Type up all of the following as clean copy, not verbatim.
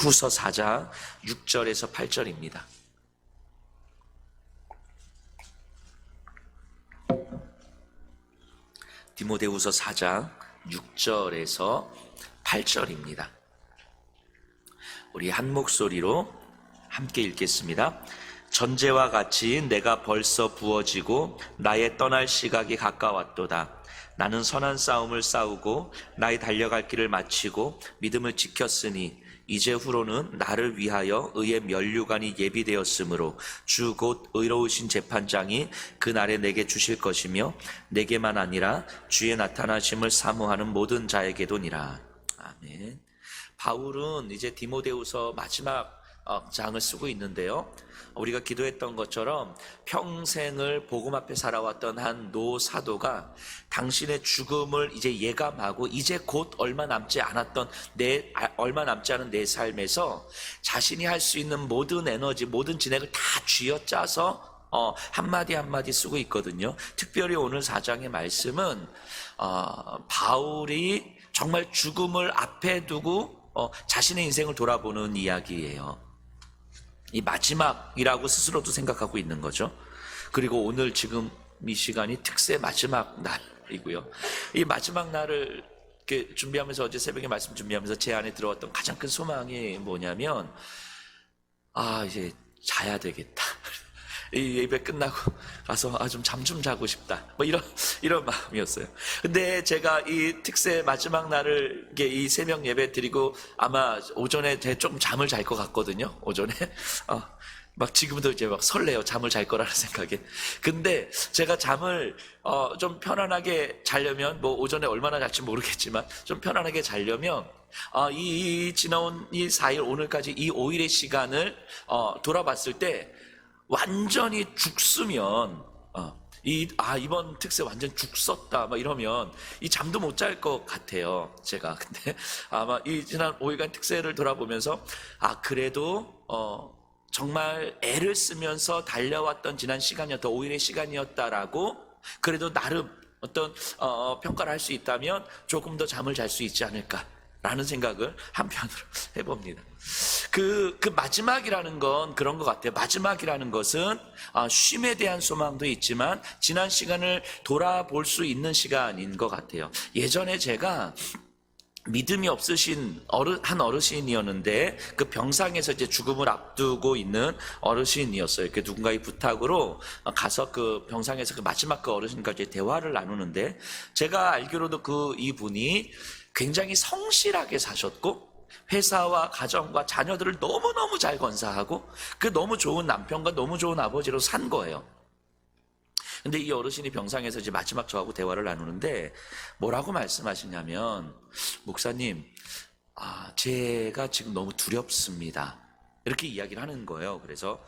후서 4장 6절에서 8절입니다. 디모데후서 4장 6절에서 8절입니다. 우리 한 목소리로 함께 읽겠습니다. 전제와 같이 내가 벌써 부어지고 나의 떠날 시각이 가까웠도다. 나는 선한 싸움을 싸우고 나의 달려갈 길을 마치고 믿음을 지켰으니 이제 후로는 나를 위하여 의의 면류관이 예비되었으므로 주 곧 의로우신 재판장이 그날에 내게 주실 것이며 내게만 아니라 주의 나타나심을 사모하는 모든 자에게도니라. 아멘. 바울은 이제 디모데후서 마지막 장을 쓰고 있는데요, 우리가 기도했던 것처럼 평생을 복음 앞에 살아왔던 한 노 사도가 당신의 죽음을 이제 예감하고 이제 곧 얼마 남지 않은 내 삶에서 자신이 할 수 있는 모든 에너지, 모든 진액을 다 쥐어짜서 한마디 한마디 쓰고 있거든요. 특별히 오늘 4장의 말씀은 바울이 정말 죽음을 앞에 두고 자신의 인생을 돌아보는 이야기예요. 이 마지막이라고 스스로도 생각하고 있는 거죠. 그리고 오늘 지금 이 시간이 특세 마지막 날이고요. 이 마지막 날을 이렇게 준비하면서, 어제 새벽에 말씀 준비하면서 제 안에 들어왔던 가장 큰 소망이 뭐냐면, 이제 자야 되겠다. 이 예배 끝나고 가서 좀 잠 좀 자고 싶다. 뭐 이런 마음이었어요. 근데 제가 이 특세 마지막 날을 이 새벽 예배 드리고 아마 오전에 좀 잠을 잘 것 같거든요. 오전에 막 지금도 이제 막 설레요. 잠을 잘 거라는 생각에. 근데 제가 잠을 좀 편안하게 자려면, 뭐 오전에 얼마나 잘지 모르겠지만 좀 편안하게 자려면 이 지나온 이 4일 오늘까지 이 5일의 시간을 돌아봤을 때 완전히 죽쓰면 이번 특세 완전 죽었다 막 이러면 이 잠도 못 잘 것 같아요, 제가. 근데 아마 이 지난 5일간 특세를 돌아보면서 그래도 정말 애를 쓰면서 달려왔던 지난 시간이었다, 5일의 시간이었다라고 그래도 나름 어떤 평가를 할 수 있다면 조금 더 잠을 잘 수 있지 않을까라는 생각을 한편으로 해봅니다. 그 마지막이라는 건 그런 것 같아요. 마지막이라는 것은 쉼에 대한 소망도 있지만 지난 시간을 돌아볼 수 있는 시간인 것 같아요. 예전에 제가 믿음이 없으신 한 어르신이었는데 그 병상에서 이제 죽음을 앞두고 있는 어르신이었어요. 이렇게 누군가의 부탁으로 가서 그 병상에서 그 마지막 그 어르신과 이제 대화를 나누는데, 제가 알기로도 이분이 굉장히 성실하게 사셨고 회사와 가정과 자녀들을 너무너무 잘 건사하고 그 너무 좋은 남편과 너무 좋은 아버지로 산 거예요. 근데 이 어르신이 병상에서 이제 마지막 저하고 대화를 나누는데 뭐라고 말씀하시냐면, 목사님, 제가 지금 너무 두렵습니다. 이렇게 이야기를 하는 거예요. 그래서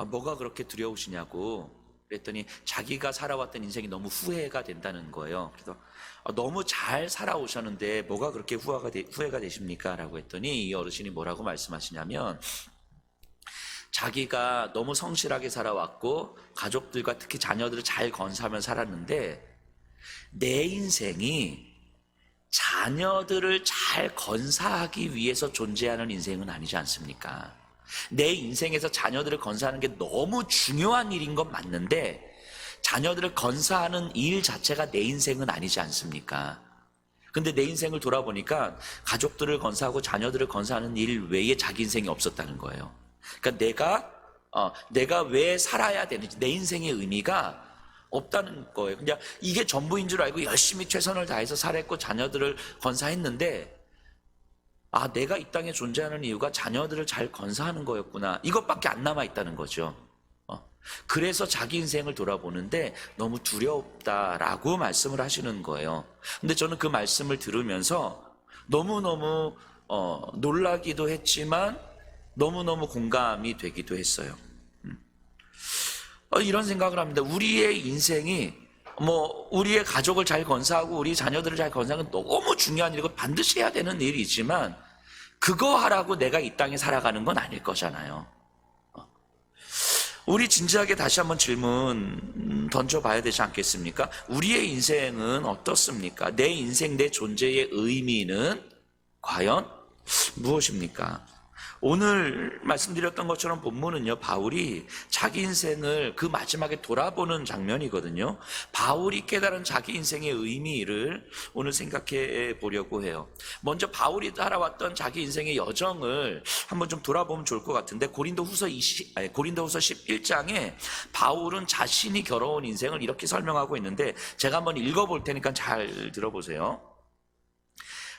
뭐가 그렇게 두려우시냐고 그랬더니 자기가 살아왔던 인생이 너무 후회가 된다는 거예요. 그래서 너무 잘 살아오셨는데 뭐가 그렇게 후회가 되십니까? 라고 했더니 이 어르신이 뭐라고 말씀하시냐면, 자기가 너무 성실하게 살아왔고 가족들과 특히 자녀들을 잘 건사하며 살았는데 내 인생이 자녀들을 잘 건사하기 위해서 존재하는 인생은 아니지 않습니까? 내 인생에서 자녀들을 건사하는 게 너무 중요한 일인 건 맞는데 자녀들을 건사하는 일 자체가 내 인생은 아니지 않습니까? 근데 내 인생을 돌아보니까 가족들을 건사하고 자녀들을 건사하는 일 외에 자기 인생이 없었다는 거예요. 그러니까 내가 왜 살아야 되는지, 내 인생의 의미가 없다는 거예요. 그냥 이게 전부인 줄 알고 열심히 최선을 다해서 살았고 자녀들을 건사했는데 내가 이 땅에 존재하는 이유가 자녀들을 잘 건사하는 거였구나, 이것밖에 안 남아있다는 거죠. 그래서 자기 인생을 돌아보는데 너무 두렵다라고 말씀을 하시는 거예요. 근데 저는 그 말씀을 들으면서 너무너무 놀라기도 했지만 너무너무 공감이 되기도 했어요. 이런 생각을 합니다. 우리의 인생이 우리의 가족을 잘 건사하고 우리 자녀들을 잘 건사하는 건 너무 중요한 일이고 반드시 해야 되는 일이지만 그거 하라고 내가 이 땅에 살아가는 건 아닐 거잖아요. 우리 진지하게 다시 한번 질문 던져봐야 되지 않겠습니까? 우리의 인생은 어떻습니까? 내 인생, 내 존재의 의미는 과연 무엇입니까? 오늘 말씀드렸던 것처럼 본문은요, 바울이 자기 인생을 그 마지막에 돌아보는 장면이거든요. 바울이 깨달은 자기 인생의 의미를 오늘 생각해 보려고 해요. 먼저 바울이 살아왔던 자기 인생의 여정을 한번 좀 돌아보면 좋을 것 같은데, 고린도후서 11장에 바울은 자신이 겨뤄온 인생을 이렇게 설명하고 있는데, 제가 한번 읽어볼 테니까 잘 들어보세요.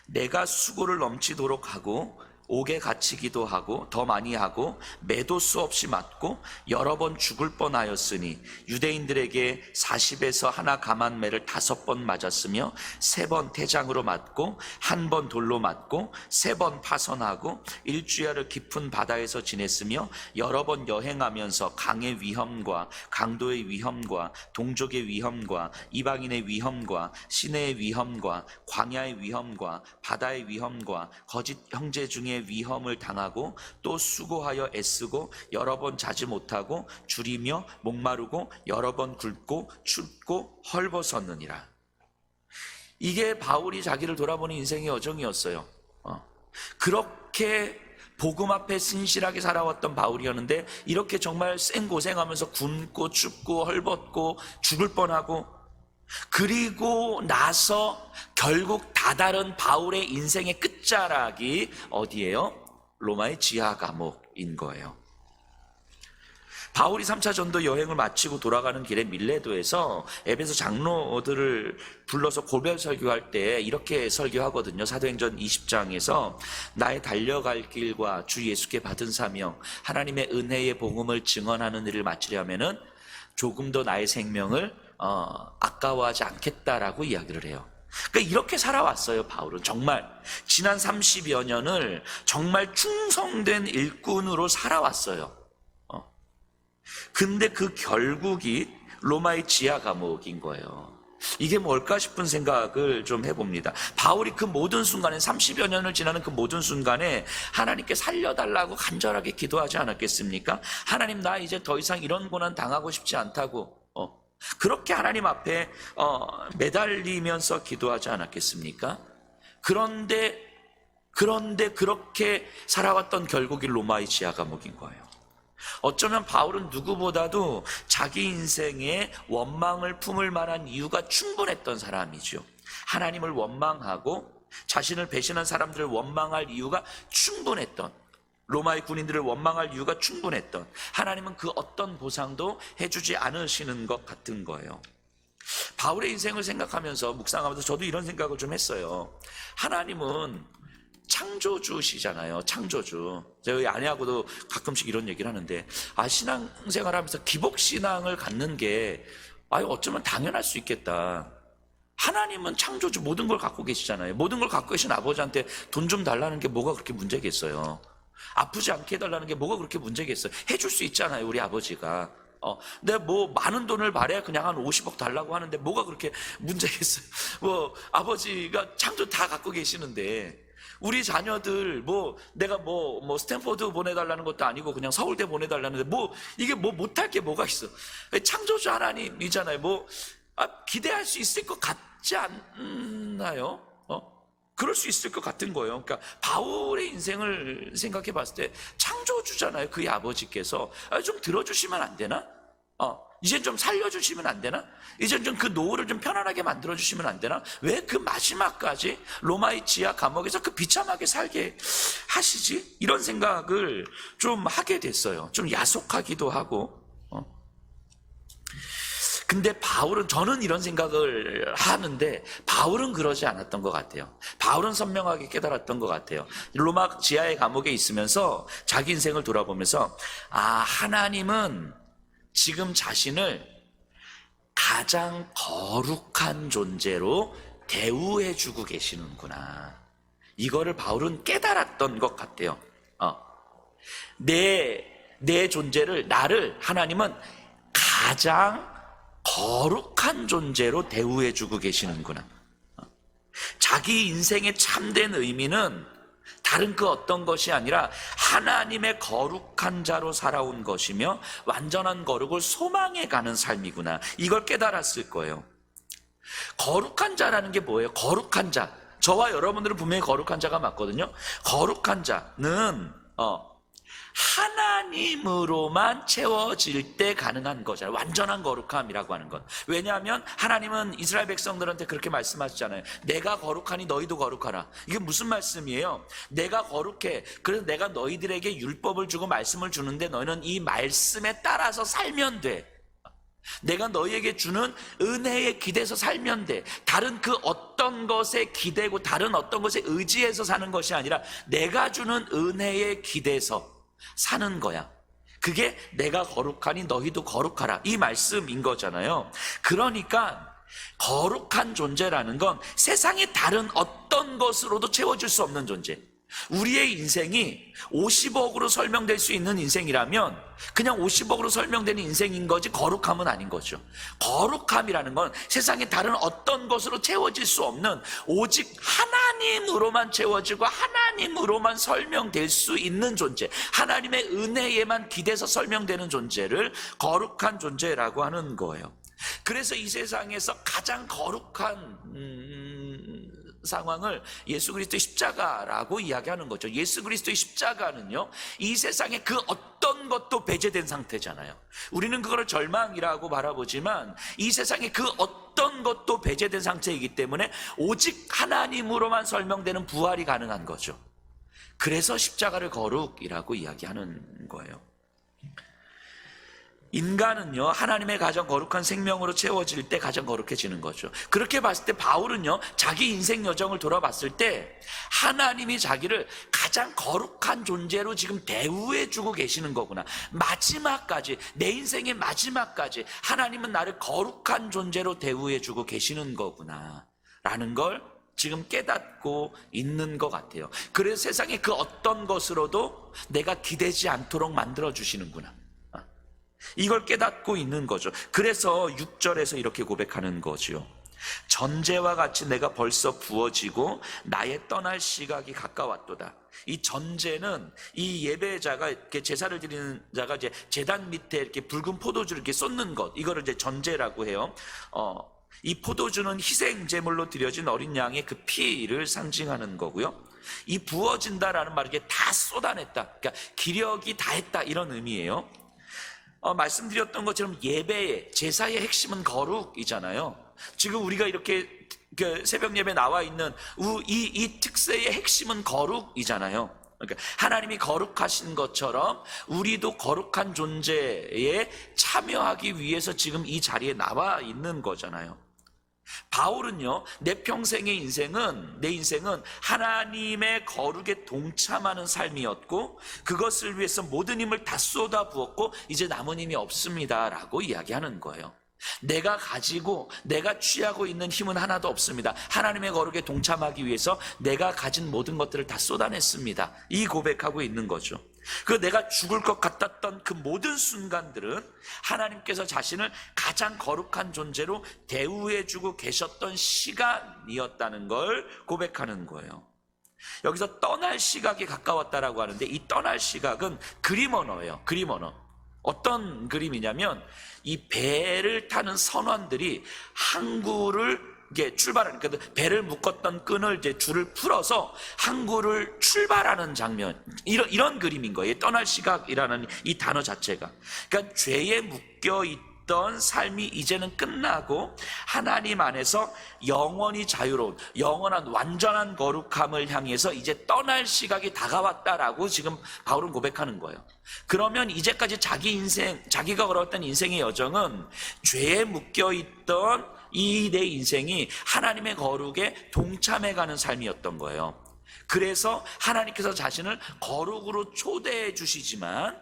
내가 수고를 넘치도록 하고 옥에 갇히기도 하고 더 많이 하고 매도 수 없이 맞고 여러 번 죽을 뻔하였으니 유대인들에게 40에서 하나 감한 매를 5번 맞았으며 3번 태장으로 맞고 1번 돌로 맞고 3번 파선하고 일주야를 깊은 바다에서 지냈으며 여러 번 여행하면서 강의 위험과 강도의 위험과 동족의 위험과 이방인의 위험과 시내의 위험과 광야의 위험과 바다의 위험과 거짓 형제 중에 위험을 당하고 또 수고하여 애쓰고 여러 번 자지 못하고 줄이며 목마르고 여러 번 굶고 춥고 헐벗었느니라. 이게 바울이 자기를 돌아보는 인생의 여정이었어요. 그렇게 복음 앞에 신실하게 살아왔던 바울이었는데, 이렇게 정말 생고생하면서 굶고 춥고 헐벗고 죽을 뻔하고, 그리고 나서 결국 다다른 바울의 인생의 끝자락이 어디예요? 로마의 지하 감옥인 거예요. 바울이 3차 전도 여행을 마치고 돌아가는 길에 밀레도에서 에베소 장로들을 불러서 고별 설교할 때 이렇게 설교하거든요. 사도행전 20장에서 나의 달려갈 길과 주 예수께 받은 사명, 하나님의 은혜의 복음을 증언하는 일을 마치려면은 조금 더 나의 생명을 아까워하지 않겠다라고 이야기를 해요. 그러니까 이렇게 살아왔어요. 바울은 정말 지난 30여 년을 정말 충성된 일꾼으로 살아왔어요. 근데 그 결국이 로마의 지하 감옥인 거예요. 이게 뭘까 싶은 생각을 좀 해봅니다. 바울이 그 모든 순간에 30여 년을 지나는 그 모든 순간에 하나님께 살려달라고 간절하게 기도하지 않았겠습니까? 하나님, 나 이제 더 이상 이런 고난 당하고 싶지 않다고 그렇게 하나님 앞에 매달리면서 기도하지 않았겠습니까? 그런데 그렇게 살아왔던 결국이 로마의 지하 감옥인 거예요. 어쩌면 바울은 누구보다도 자기 인생에 원망을 품을 만한 이유가 충분했던 사람이죠. 하나님을 원망하고 자신을 배신한 사람들을 원망할 이유가 충분했던, 로마의 군인들을 원망할 이유가 충분했던, 하나님은 그 어떤 보상도 해주지 않으시는 것 같은 거예요. 바울의 인생을 생각하면서 묵상하면서 저도 이런 생각을 좀 했어요. 하나님은 창조주시잖아요. 창조주. 저희 아내하고도 가끔씩 이런 얘기를 하는데, 신앙생활 하면서 기복신앙을 갖는 게 어쩌면 당연할 수 있겠다. 하나님은 창조주, 모든 걸 갖고 계시잖아요. 모든 걸 갖고 계신 아버지한테 돈 좀 달라는 게 뭐가 그렇게 문제겠어요. 아프지 않게 해달라는 게 뭐가 그렇게 문제겠어요. 해줄 수 있잖아요, 우리 아버지가. 근데 많은 돈을 바래야 그냥 한 50억 달라고 하는데 뭐가 그렇게 문제겠어요. 아버지가 창조 다 갖고 계시는데, 우리 자녀들 내가 스탠포드 보내달라는 것도 아니고 그냥 서울대 보내달라는데 이게 못할 게 뭐가 있어. 창조주 하나님이잖아요. 기대할 수 있을 것 같지 않나요? 그럴 수 있을 것 같은 거예요. 그러니까 바울의 인생을 생각해 봤을 때 창조주잖아요. 그의 아버지께서 좀 들어주시면 안 되나? 이젠 좀 살려주시면 안 되나? 이젠 좀 그 노후를 좀 편안하게 만들어주시면 안 되나? 왜 그 마지막까지 로마의 지하 감옥에서 그 비참하게 살게 하시지? 이런 생각을 좀 하게 됐어요. 좀 야속하기도 하고. 근데 바울은, 저는 이런 생각을 하는데 바울은 그러지 않았던 것 같아요. 바울은 선명하게 깨달았던 것 같아요. 로마 지하의 감옥에 있으면서 자기 인생을 돌아보면서 하나님은 지금 자신을 가장 거룩한 존재로 대우해주고 계시는구나. 이거를 바울은 깨달았던 것 같아요. 내 존재를, 나를 하나님은 가장 거룩한 존재로 대우해주고 계시는구나. 자기 인생의 참된 의미는 다른 그 어떤 것이 아니라 하나님의 거룩한 자로 살아온 것이며 완전한 거룩을 소망해 가는 삶이구나. 이걸 깨달았을 거예요. 거룩한 자라는 게 뭐예요? 거룩한 자. 저와 여러분들은 분명히 거룩한 자가 맞거든요. 거룩한 자는 하나님으로만 채워질 때 가능한 거잖아요. 완전한 거룩함이라고 하는 건. 왜냐하면 하나님은 이스라엘 백성들한테 그렇게 말씀하시잖아요. 내가 거룩하니 너희도 거룩하라. 이게 무슨 말씀이에요? 내가 거룩해. 그래서 내가 너희들에게 율법을 주고 말씀을 주는데 너희는 이 말씀에 따라서 살면 돼. 내가 너희에게 주는 은혜에 기대서 살면 돼. 다른 그 어떤 것에 기대고 다른 어떤 것에 의지해서 사는 것이 아니라 내가 주는 은혜에 기대서 사는 거야. 그게 내가 거룩하니 너희도 거룩하라, 이 말씀인 거잖아요. 그러니까 거룩한 존재라는 건 세상의 다른 어떤 것으로도 채워질 수 없는 존재. 우리의 인생이 50억으로 설명될 수 있는 인생이라면 그냥 50억으로 설명되는 인생인 거지 거룩함은 아닌 거죠. 거룩함이라는 건 세상의 다른 어떤 것으로 채워질 수 없는 오직 하나님으로만 채워지고 하나님으로만 설명될 수 있는 존재, 하나님의 은혜에만 기대서 설명되는 존재를 거룩한 존재라고 하는 거예요. 그래서 이 세상에서 가장 거룩한 상황을 예수 그리스도의 십자가라고 이야기하는 거죠. 예수 그리스도의 십자가는요, 이 세상에 그 어떤 것도 배제된 상태잖아요. 우리는 그거를 절망이라고 바라보지만 이 세상에 그 어떤 것도 배제된 상태이기 때문에 오직 하나님으로만 설명되는 부활이 가능한 거죠. 그래서 십자가를 거룩이라고 이야기하는 거예요. 인간은요, 하나님의 가장 거룩한 생명으로 채워질 때 가장 거룩해지는 거죠. 그렇게 봤을 때 바울은요, 자기 인생 여정을 돌아봤을 때 하나님이 자기를 가장 거룩한 존재로 지금 대우해주고 계시는 거구나. 마지막까지, 내 인생의 마지막까지 하나님은 나를 거룩한 존재로 대우해주고 계시는 거구나 라는 걸 지금 깨닫고 있는 것 같아요. 그래서 세상의 그 어떤 것으로도 내가 기대지 않도록 만들어주시는구나, 이걸 깨닫고 있는 거죠. 그래서 6절에서 이렇게 고백하는 거죠. 전제와 같이 내가 벌써 부어지고 나의 떠날 시각이 가까웠도다. 이 전제는 이 예배자가 이렇게 제사를 드리는 자가 이제 제단 밑에 이렇게 붉은 포도주를 이렇게 쏟는 것, 이거를 이제 전제라고 해요. 이 포도주는 희생 제물로 드려진 어린 양의 그 피를 상징하는 거고요. 이 부어진다라는 말이 다 쏟아냈다, 그러니까 기력이 다 했다, 이런 의미예요. 말씀드렸던 것처럼 예배의, 제사의 핵심은 거룩이잖아요. 지금 우리가 이렇게 새벽 예배 나와 있는 이 특세의 핵심은 거룩이잖아요. 그러니까 하나님이 거룩하신 것처럼 우리도 거룩한 존재에 참여하기 위해서 지금 이 자리에 나와 있는 거잖아요. 바울은요, 내 인생은 하나님의 거룩에 동참하는 삶이었고 그것을 위해서 모든 힘을 다 쏟아 부었고 이제 남은 힘이 없습니다 라고 이야기하는 거예요. 내가 취하고 있는 힘은 하나도 없습니다. 하나님의 거룩에 동참하기 위해서 내가 가진 모든 것들을 다 쏟아냈습니다, 이 고백하고 있는 거죠. 그 내가 죽을 것 같았던 그 모든 순간들은 하나님께서 자신을 가장 거룩한 존재로 대우해주고 계셨던 시간이었다는 걸 고백하는 거예요. 여기서 떠날 시각이 가까웠다라고 하는데 이 떠날 시각은 그림 언어예요. 그림 언어. 어떤 그림이냐면 이 배를 타는 선원들이 항구를 이게 출발하는, 그러니까 배를 묶었던 끈을 이제 줄을 풀어서 항구를 출발하는 장면, 이런 그림인 거예요. 떠날 시각이라는 이 단어 자체가. 그러니까 죄에 묶여 있던 삶이 이제는 끝나고 하나님 안에서 영원히 자유로운, 영원한 완전한 거룩함을 향해서 이제 떠날 시각이 다가왔다라고 지금 바울은 고백하는 거예요. 그러면 이제까지 자기가 걸어왔던 인생의 여정은 죄에 묶여 있던 이 내 인생이 하나님의 거룩에 동참해가는 삶이었던 거예요. 그래서 하나님께서 자신을 거룩으로 초대해 주시지만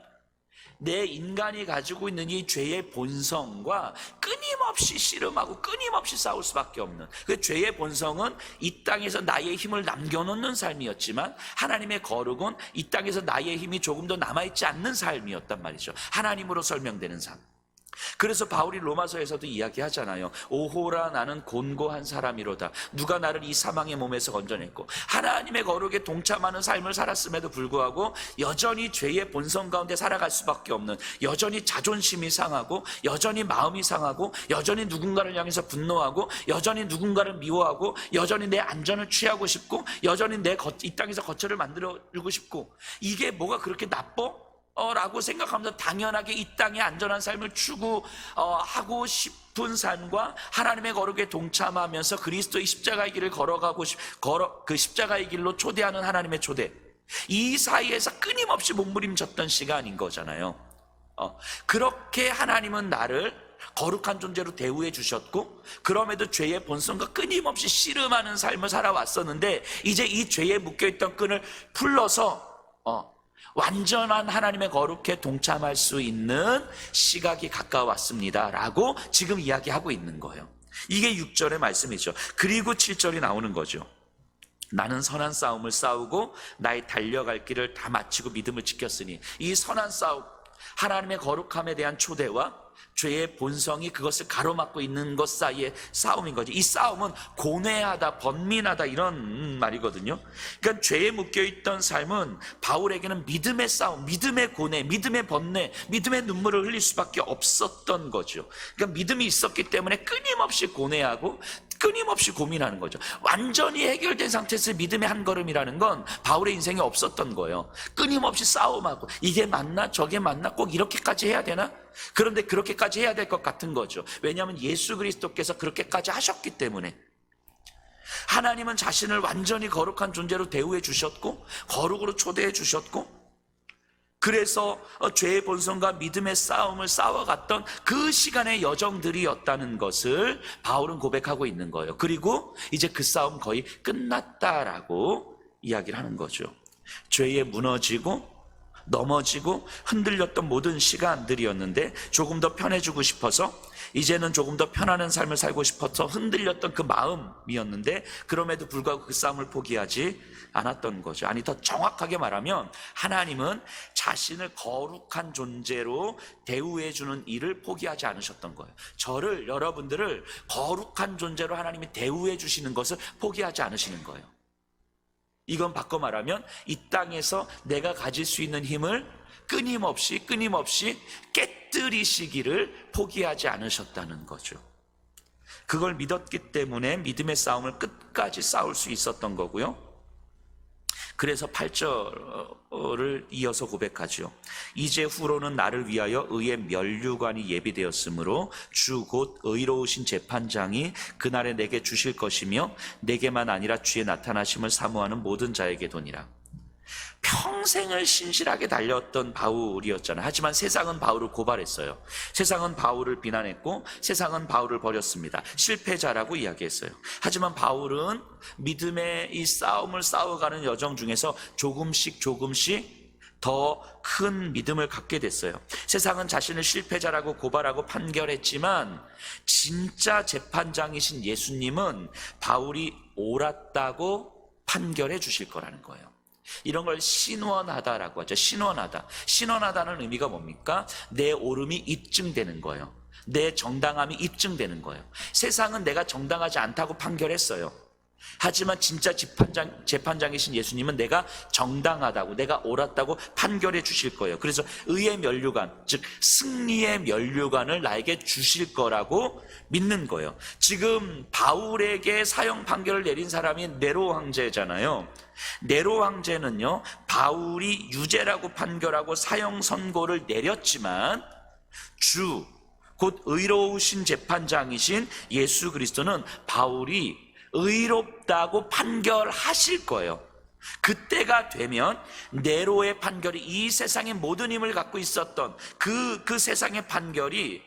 내 인간이 가지고 있는 이 죄의 본성과 끊임없이 씨름하고 끊임없이 싸울 수밖에 없는, 그 죄의 본성은 이 땅에서 나의 힘을 남겨놓는 삶이었지만 하나님의 거룩은 이 땅에서 나의 힘이 조금 더 남아있지 않는 삶이었단 말이죠. 하나님으로 설명되는 삶. 그래서 바울이 로마서에서도 이야기하잖아요. 오호라 나는 곤고한 사람이로다. 누가 나를 이 사망의 몸에서 건져냈고. 하나님의 거룩에 동참하는 삶을 살았음에도 불구하고 여전히 죄의 본성 가운데 살아갈 수밖에 없는, 여전히 자존심이 상하고 여전히 마음이 상하고 여전히 누군가를 향해서 분노하고 여전히 누군가를 미워하고 여전히 내 안전을 취하고 싶고 여전히 이 땅에서 거처를 만들어주고 싶고, 이게 뭐가 그렇게 나빠? 라고 생각하면서 당연하게 이 땅의 안전한 삶을 추구하고 싶은 삶과 하나님의 거룩에 동참하면서 그리스도의 십자가의 길을 그 십자가의 길로 초대하는 하나님의 초대, 이 사이에서 끊임없이 몸부림쳤던 시간인 거잖아요. 그렇게 하나님은 나를 거룩한 존재로 대우해 주셨고, 그럼에도 죄의 본성과 끊임없이 씨름하는 삶을 살아왔었는데, 이제 이 죄에 묶여있던 끈을 풀러서 완전한 하나님의 거룩에 동참할 수 있는 시각이 가까웠습니다 라고 지금 이야기하고 있는 거예요. 이게 6절의 말씀이죠. 그리고 7절이 나오는 거죠. 나는 선한 싸움을 싸우고 나의 달려갈 길을 다 마치고 믿음을 지켰으니, 이 선한 싸움, 하나님의 거룩함에 대한 초대와 죄의 본성이 그것을 가로막고 있는 것 사이의 싸움인 거죠. 이 싸움은 고뇌하다, 번민하다 이런 말이거든요. 그러니까 죄에 묶여있던 삶은 바울에게는 믿음의 싸움, 믿음의 고뇌, 믿음의 번뇌, 믿음의 눈물을 흘릴 수밖에 없었던 거죠. 그러니까 믿음이 있었기 때문에 끊임없이 고뇌하고 끊임없이 고민하는 거죠. 완전히 해결된 상태에서 믿음의 한 걸음이라는 건 바울의 인생에 없었던 거예요. 끊임없이 싸움하고, 이게 맞나 저게 맞나 꼭 이렇게까지 해야 되나? 그런데 그렇게까지 해야 될 것 같은 거죠. 왜냐하면 예수 그리스도께서 그렇게까지 하셨기 때문에. 하나님은 자신을 완전히 거룩한 존재로 대우해 주셨고, 거룩으로 초대해 주셨고, 그래서 죄의 본성과 믿음의 싸움을 싸워갔던 그 시간의 여정들이었다는 것을 바울은 고백하고 있는 거예요. 그리고 이제 그 싸움 거의 끝났다라고 이야기를 하는 거죠. 죄에 무너지고 넘어지고 흔들렸던 모든 시간들이었는데, 조금 더 편해지고 싶어서, 이제는 조금 더 편안한 삶을 살고 싶어서 흔들렸던 그 마음이었는데, 그럼에도 불구하고 그 싸움을 포기하지 않았던 거죠. 아니, 더 정확하게 말하면 하나님은 자신을 거룩한 존재로 대우해 주는 일을 포기하지 않으셨던 거예요. 저를, 여러분들을 거룩한 존재로 하나님이 대우해 주시는 것을 포기하지 않으시는 거예요. 이건 바꿔 말하면 이 땅에서 내가 가질 수 있는 힘을 끊임없이 깨뜨리시기를 포기하지 않으셨다는 거죠. 그걸 믿었기 때문에 믿음의 싸움을 끝까지 싸울 수 있었던 거고요. 그래서 8절을 이어서 고백하죠. 이제 후로는 나를 위하여 의의 면류관이 예비되었으므로 주 곧 의로우신 재판장이 그날에 내게 주실 것이며, 내게만 아니라 주의 나타나심을 사모하는 모든 자에게 도니라. 평생을 신실하게 달렸던 바울이었잖아요. 하지만 세상은 바울을 고발했어요. 세상은 바울을 비난했고, 세상은 바울을 버렸습니다. 실패자라고 이야기했어요. 하지만 바울은 믿음의 이 싸움을 싸워가는 여정 중에서 조금씩 더 큰 믿음을 갖게 됐어요. 세상은 자신을 실패자라고 고발하고 판결했지만, 진짜 재판장이신 예수님은 바울이 옳았다고 판결해 주실 거라는 거예요. 이런 걸 신원하다라고 하죠. 신원하다는 의미가 뭡니까? 내 옳음이 입증되는 거예요. 내 정당함이 입증되는 거예요. 세상은 내가 정당하지 않다고 판결했어요. 하지만 진짜 재판장이신 예수님은 내가 정당하다고, 내가 옳았다고 판결해 주실 거예요. 그래서 의의 면류관, 즉 승리의 면류관을 나에게 주실 거라고 믿는 거예요. 지금 바울에게 사형 판결을 내린 사람이 네로 황제잖아요. 네로 황제는요, 바울이 유죄라고 판결하고 사형 선고를 내렸지만, 곧 의로우신 재판장이신 예수 그리스도는 바울이 의롭다고 판결하실 거예요. 그때가 되면 네로의 판결이, 이 세상의 모든 힘을 갖고 있었던 그 세상의 판결이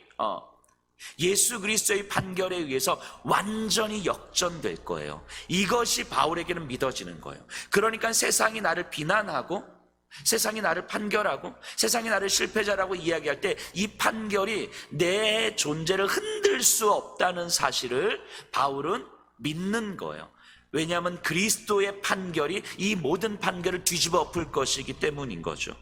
예수 그리스도의 판결에 의해서 완전히 역전될 거예요. 이것이 바울에게는 믿어지는 거예요. 그러니까 세상이 나를 비난하고, 세상이 나를 판결하고, 세상이 나를 실패자라고 이야기할 때 이 판결이 내 존재를 흔들 수 없다는 사실을 바울은 믿는 거예요. 왜냐하면 그리스도의 판결이 이 모든 판결을 뒤집어 엎을 것이기 때문인 거죠.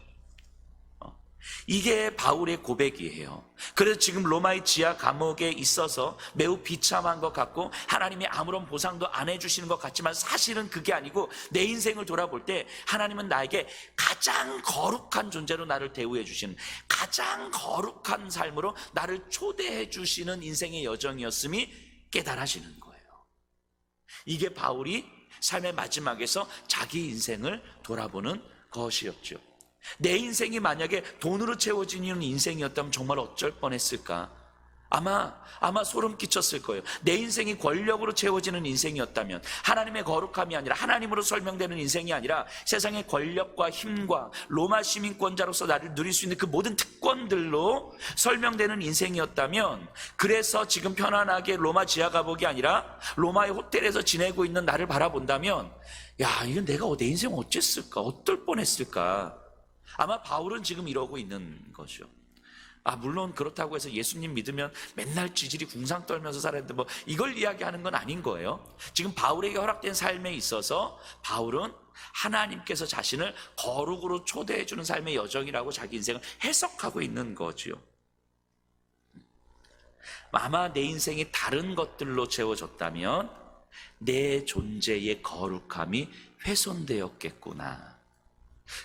이게 바울의 고백이에요. 그래서 지금 로마의 지하 감옥에 있어서 매우 비참한 것 같고, 하나님이 아무런 보상도 안 해주시는 것 같지만, 사실은 그게 아니고, 내 인생을 돌아볼 때 하나님은 나에게 가장 거룩한 존재로 나를 대우해 주시는, 가장 거룩한 삶으로 나를 초대해 주시는 인생의 여정이었음이 깨달아지는 거예요. 이게 바울이 삶의 마지막에서 자기 인생을 돌아보는 것이었죠. 내 인생이 만약에 돈으로 채워지는 인생이었다면 정말 어쩔 뻔했을까? 아마 소름 끼쳤을 거예요. 내 인생이 권력으로 채워지는 인생이었다면, 하나님의 거룩함이 아니라 하나님으로 설명되는 인생이 아니라 세상의 권력과 힘과 로마 시민권자로서 나를 누릴 수 있는 그 모든 특권들로 설명되는 인생이었다면, 그래서 지금 편안하게 로마 지하 감옥이 아니라 로마의 호텔에서 지내고 있는 나를 바라본다면, 야, 이건 내가 내 인생 어쨌을까? 어떨 뻔했을까? 아마 바울은 지금 이러고 있는 거죠. 물론 그렇다고 해서 예수님 믿으면 맨날 지질이 궁상 떨면서 살았는데 이걸 이야기하는 건 아닌 거예요. 지금 바울에게 허락된 삶에 있어서 바울은 하나님께서 자신을 거룩으로 초대해 주는 삶의 여정이라고 자기 인생을 해석하고 있는 거죠. 아마 내 인생이 다른 것들로 채워졌다면 내 존재의 거룩함이 훼손되었겠구나.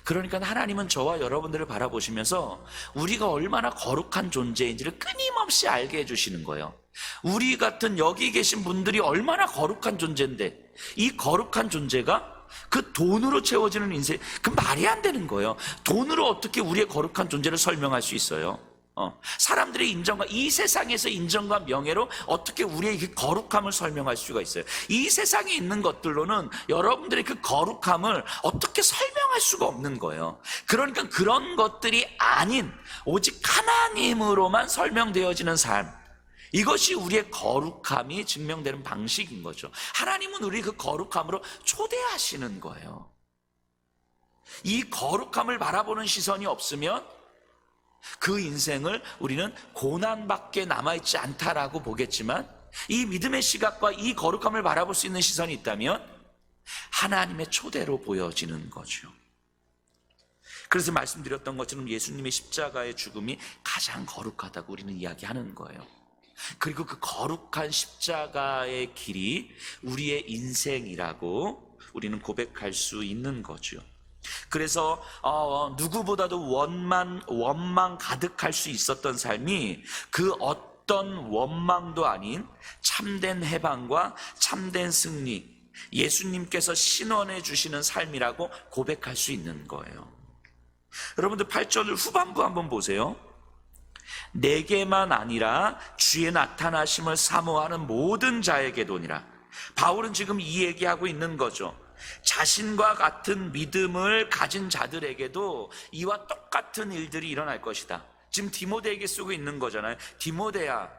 그러니까 하나님은 저와 여러분들을 바라보시면서 우리가 얼마나 거룩한 존재인지를 끊임없이 알게 해주시는 거예요. 우리 같은 여기 계신 분들이 얼마나 거룩한 존재인데, 이 거룩한 존재가 그 돈으로 채워지는 인생, 그 말이 안 되는 거예요. 돈으로 어떻게 우리의 거룩한 존재를 설명할 수 있어요? 사람들의 인정과, 이 세상에서 인정과 명예로 어떻게 우리의 그 거룩함을 설명할 수가 있어요? 이 세상에 있는 것들로는 여러분들의 그 거룩함을 어떻게 설명할 수가 없는 거예요. 그러니까 그런 것들이 아닌 오직 하나님으로만 설명되어지는 삶, 이것이 우리의 거룩함이 증명되는 방식인 거죠. 하나님은 우리 그 거룩함으로 초대하시는 거예요. 이 거룩함을 바라보는 시선이 없으면 그 인생을 우리는 고난밖에 남아있지 않다라고 보겠지만, 이 믿음의 시각과 이 거룩함을 바라볼 수 있는 시선이 있다면 하나님의 초대로 보여지는 거죠. 그래서 말씀드렸던 것처럼 예수님의 십자가의 죽음이 가장 거룩하다고 우리는 이야기하는 거예요. 그리고 그 거룩한 십자가의 길이 우리의 인생이라고 우리는 고백할 수 있는 거죠. 그래서 누구보다도 원망 가득할 수 있었던 삶이 그 어떤 원망도 아닌 참된 해방과 참된 승리, 예수님께서 신원해 주시는 삶이라고 고백할 수 있는 거예요. 여러분들 8절 후반부 한번 보세요. 내게만 아니라 주의 나타나심을 사모하는 모든 자에게도니라. 바울은 지금 이 얘기하고 있는 거죠. 자신과 같은 믿음을 가진 자들에게도 이와 똑같은 일들이 일어날 것이다. 지금 디모데에게 쓰고 있는 거잖아요. 디모데야,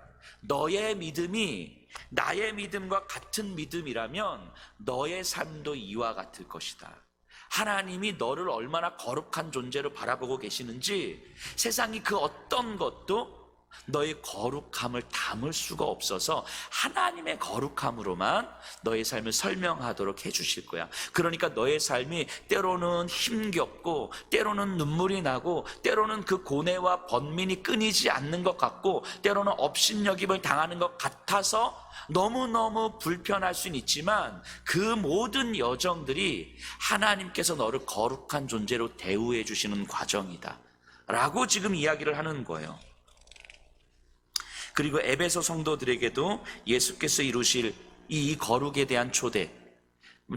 너의 믿음이 나의 믿음과 같은 믿음이라면 너의 삶도 이와 같을 것이다. 하나님이 너를 얼마나 거룩한 존재로 바라보고 계시는지 세상이 그 어떤 것도 너의 거룩함을 담을 수가 없어서 하나님의 거룩함으로만 너의 삶을 설명하도록 해주실 거야. 그러니까 너의 삶이 때로는 힘겹고, 때로는 눈물이 나고, 때로는 그 고뇌와 번민이 끊이지 않는 것 같고, 때로는 업신여김을 당하는 것 같아서 너무너무 불편할 수는 있지만, 그 모든 여정들이 하나님께서 너를 거룩한 존재로 대우해 주시는 과정이다 라고 지금 이야기를 하는 거예요. 그리고 에베소 성도들에게도 예수께서 이루실 이 거룩에 대한 초대,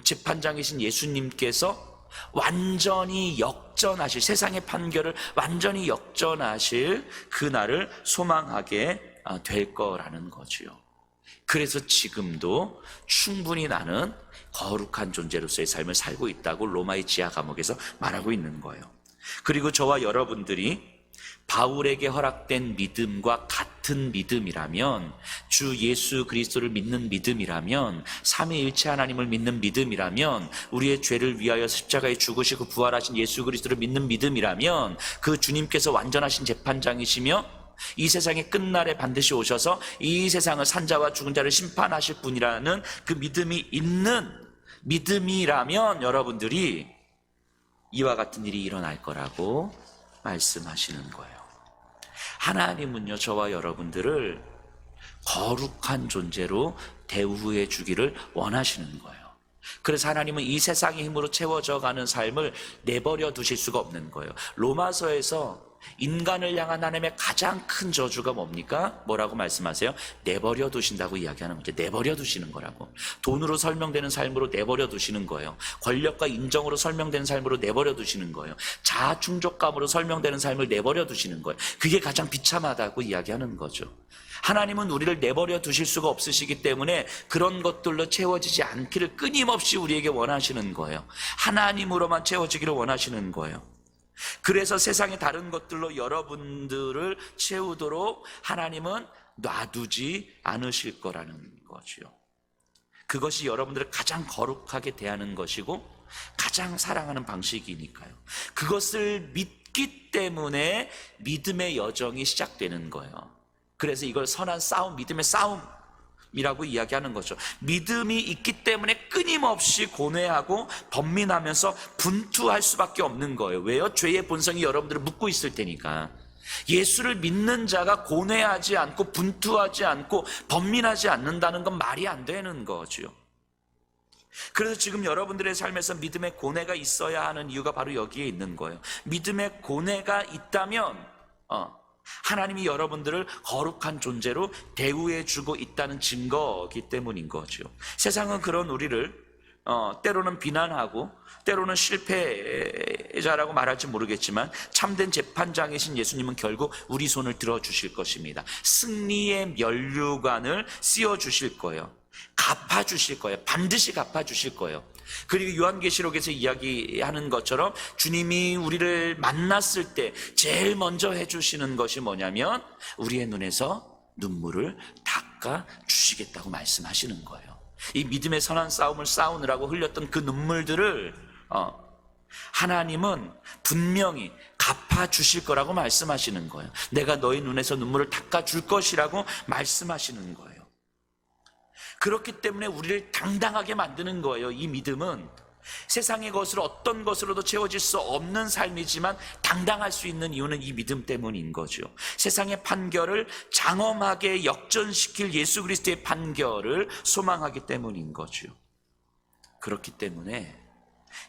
재판장이신 예수님께서 완전히 역전하실, 세상의 판결을 완전히 역전하실 그날을 소망하게 될 거라는 거지요. 그래서 지금도 충분히 나는 거룩한 존재로서의 삶을 살고 있다고 로마의 지하 감옥에서 말하고 있는 거예요. 그리고 저와 여러분들이 바울에게 허락된 믿음과 같은 믿음이라면, 주 예수 그리스도를 믿는 믿음이라면, 삼위일체 하나님을 믿는 믿음이라면, 우리의 죄를 위하여 십자가에 죽으시고 부활하신 예수 그리스도를 믿는 믿음이라면, 그 주님께서 완전하신 재판장이시며 이 세상의 끝날에 반드시 오셔서 이 세상을 산자와 죽은 자를 심판하실 분이라는 그 믿음이 있는 믿음이라면 여러분들이 이와 같은 일이 일어날 거라고 말씀하시는 거예요. 하나님은요, 저와 여러분들을 거룩한 존재로 대우해 주기를 원하시는 거예요. 그래서 하나님은 이 세상의 힘으로 채워져 가는 삶을 내버려 두실 수가 없는 거예요. 로마서에서 인간을 향한 하나님의 가장 큰 저주가 뭡니까? 뭐라고 말씀하세요? 내버려 두신다고 이야기하는 거죠. 내버려 두시는 거라고. 돈으로 설명되는 삶으로 내버려 두시는 거예요. 권력과 인정으로 설명되는 삶으로 내버려 두시는 거예요. 자아 충족감으로 설명되는 삶을 내버려 두시는 거예요. 그게 가장 비참하다고 이야기하는 거죠. 하나님은 우리를 내버려 두실 수가 없으시기 때문에 그런 것들로 채워지지 않기를 끊임없이 우리에게 원하시는 거예요. 하나님으로만 채워지기를 원하시는 거예요. 그래서 세상의 다른 것들로 여러분들을 채우도록 하나님은 놔두지 않으실 거라는 거죠. 그것이 여러분들을 가장 거룩하게 대하는 것이고 가장 사랑하는 방식이니까요. 그것을 믿기 때문에 믿음의 여정이 시작되는 거예요. 그래서 이걸 선한 싸움, 믿음의 싸움이라고 이야기하는 거죠. 믿음이 있기 때문에 끊임없이 고뇌하고 번민하면서 분투할 수밖에 없는 거예요. 왜요? 죄의 본성이 여러분들을 묶고 있을 테니까. 예수를 믿는 자가 고뇌하지 않고 분투하지 않고 번민하지 않는다는 건 말이 안 되는 거죠. 그래서 지금 여러분들의 삶에서 믿음의 고뇌가 있어야 하는 이유가 바로 여기에 있는 거예요. 믿음의 고뇌가 있다면 하나님이 여러분들을 거룩한 존재로 대우해 주고 있다는 증거이기 때문인 거죠. 세상은 그런 우리를 때로는 비난하고 때로는 실패자라고 말할지 모르겠지만 참된 재판장이신 예수님은 결국 우리 손을 들어주실 것입니다. 승리의 면류관을 씌워주실 거예요. 갚아주실 거예요. 반드시 갚아주실 거예요. 그리고 요한계시록에서 이야기하는 것처럼 주님이 우리를 만났을 때 제일 먼저 해주시는 것이 뭐냐면 우리의 눈에서 눈물을 닦아주시겠다고 말씀하시는 거예요. 이 믿음의 선한 싸움을 싸우느라고 흘렸던 그 눈물들을 하나님은 분명히 갚아주실 거라고 말씀하시는 거예요. 내가 너희 눈에서 눈물을 닦아줄 것이라고 말씀하시는 거예요. 그렇기 때문에 우리를 당당하게 만드는 거예요. 이 믿음은 세상의 것으로 어떤 것으로도 채워질 수 없는 삶이지만 당당할 수 있는 이유는 이 믿음 때문인 거죠. 세상의 판결을 장엄하게 역전시킬 예수 그리스도의 판결을 소망하기 때문인 거죠. 그렇기 때문에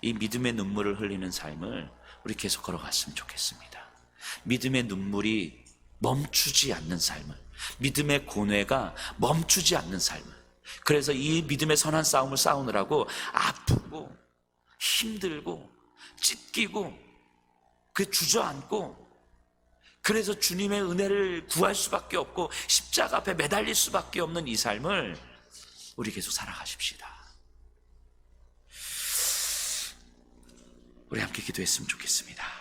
이 믿음의 눈물을 흘리는 삶을 우리 계속 걸어갔으면 좋겠습니다. 믿음의 눈물이 멈추지 않는 삶을, 믿음의 고뇌가 멈추지 않는 삶을. 그래서 이 믿음의 선한 싸움을 싸우느라고 아프고 힘들고 찢기고 주저앉고 그래서 주님의 은혜를 구할 수밖에 없고 십자가 앞에 매달릴 수밖에 없는 이 삶을 우리 계속 살아가십시다. 우리 함께 기도했으면 좋겠습니다.